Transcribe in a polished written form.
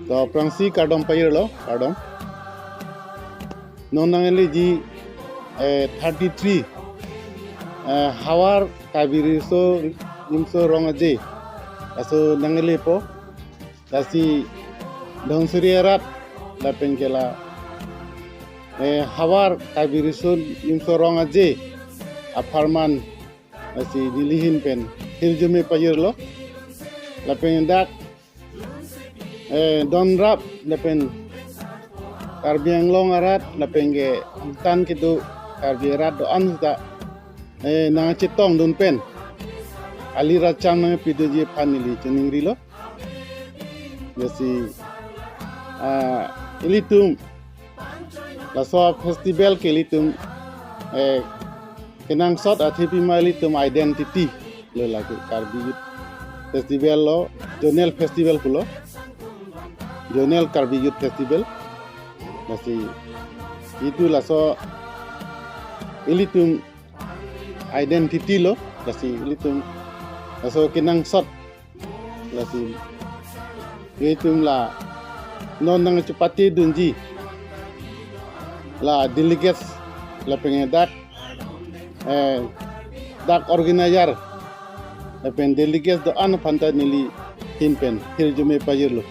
To prangsi kardom payir lo kardom. Nonangeli ji 33 Havar Karbi Riso Nimso rongaje. Aso nangeli po. Dasi Donsuri erat lapeng kela Havar Karbi Riso Nimso rongaje. Aparman asi dilihin pen Hirjume payir lo. Lapeng dak don rap lapen Karbi anglong arat lapeng ge tan kitu Karbi arat do an ta nang citong dun pen ali racang nang pidu je panili cuningri lo jasi ilitum la so festival ke ilitum kenang sot athipi ma ilitum identity lo lagi Karbi festival lo jonel festival kulo Jonel Karbi Youth Festival masih itu lah so ilitum identity lo masih ilitum so kinang sot masih ilitum lah non nang cepati dunji lah delegates lah pengedak dak organizer lah pen delegates do an panta nili hinpen Hirjume payir lo